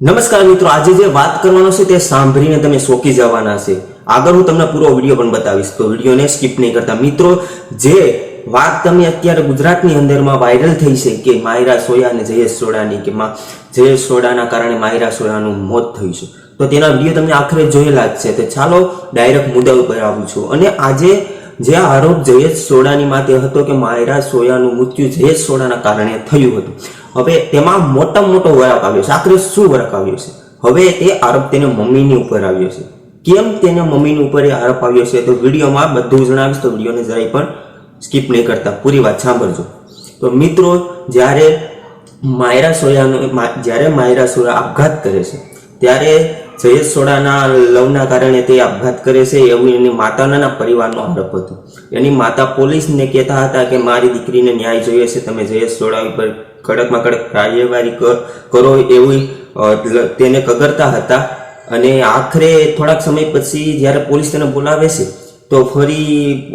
નમસ્કાર મિત્રો, આજે જે વાત કરવાનો છે તે સાંભળીને તમે ચોંકી જવાના છે. આગળ હું તમને પૂરો વિડીયો પણ બતાવીશ, તો વિડીયોને સ્કીપ નહીં કરતા. મિત્રો, જે વાત તમે અત્યારે ગુજરાતની અંદરમાં વાયરલ થઈ છે કે માયરા સોયા અને જયેશ સોડાની, કે જયેશ સોડાના કારણે માયરા સોયાનું મોત થયું છે, તો તેના વિડીયો તમને આખરે જોયેલા જ છે. તો ચાલો ડાયરેક્ટ મુદ્દા ઉપર આવું છું. અને આજે જે આરોપ જયેશ સોડાની માથે હતો કે માયરા સોયાનું મૃત્યુ જયેશ સોડાના કારણે થયું હતું, હવે તેમાં મોટામાં મોટો વળાંક આવ્યો છે. આખરે શું વળાંક આવ્યો છે? હવે તે આરોપ તેને મમ્મીની ઉપર આવ્યો છે. કેમ તેને મમ્મીની ઉપર એ આરોપ આવ્યો છે, તો વિડીયોમાં બધું જણાવીશ, તો વિડીયોને જરાય પણ સ્કીપ નહીં કરતા, પૂરી વાત સાંભળજો. તો મિત્રો, જ્યારે માયરા સોયા આપઘાત કરે છે, ત્યારે જયેશ સોડાના લવના કારણે તે આપઘાત કરે છે એવું એની માતાના પરિવારનો આરોપ હતો. એની માતા પોલીસને કહેતા હતા કે મારી દીકરીને ન્યાય જોઈએ છે, તમે જયેશ સોડા ઉપર કડકમાં કડક કાર્યવાહી કરો એવું તેને કગરતા હતા. અને આખરે થોડાક સમય પછી જ્યારે પોલીસ તેને બોલાવે છે, તો ફરી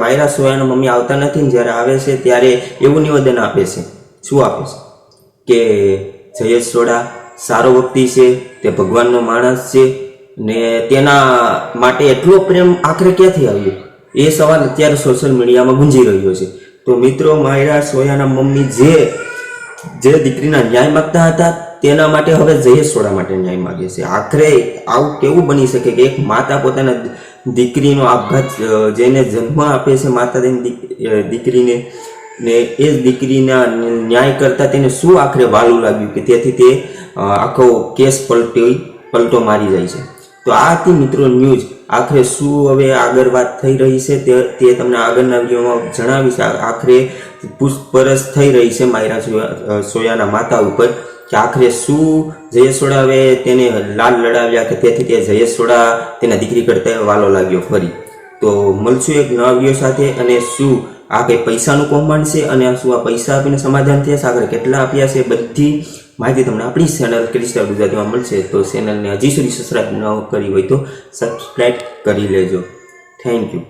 માયરા સોયાના મમ્મી આવતા નથી. જ્યારે આવે છે ત્યારે એવું નિવેદન આપે છે. શું આપે છે? કે જયેશ સોડા સારો વ્યક્તિ છે, તે ભગવાનનો માણસ છે, ને તેના માટે એટલો પ્રેમ આખરે ક્યાંથી આવ્યો, એ સવાલ અત્યારે સોશિયલ મીડિયામાં ગુંજી રહ્યો છે. તો મિત્રો, માયરા સોયાના મમ્મી જે દીકરીના ન્યાય માગતા હતા, તેના માટે હવે જયેશ સોડા માટે ન્યાય માગે છે. આખરે આવું કેવું બની શકે કે એક માતા પોતાના દીકરીનો આપઘાત, જેને જન્મ આપે છે માતા તેની દીકરીને, ને એ જ દીકરીના ન્યાય કરતા તેને શું આખરે વાલું લાગ્યું કે તેથી તે આખો કેસ પલટો મારી જાય છે. તો આ હતી મિત્રો ન્યૂઝ. આખરે શું હવે આગળ વાત થઈ રહી છે તે તમને આગળના વિડીયોમાં જણાવીશ. આખરે પૂછપરછ થઈ રહી છે માયરા સોયાના માતા ઉપર કે આખરે શું જયેશ સોડા હવે તેને લાલ લડાવ્યા કે તેથી તે જયેશ સોડા તેના દીકરી કરતા વાલો લાગ્યો ફરી. તો મળશું એક નવા વિડીયો સાથે. અને શું આ કંઈ પૈસાનું કૌભાંડ છે, અને શું આ પૈસા આપીને સમાધાન થયા છે, આગળ કેટલા આપ્યા છે, બધી માહિતી તમને આપણી ચેનલ ક્રિસ્ટલ ગુજરાતીમાં મળશે. તો ચેનલને હજી સુધી સબસ્ક્રાઈબ ન કરી હોય તો સબસ્ક્રાઈબ કરી લેજો. Thank you.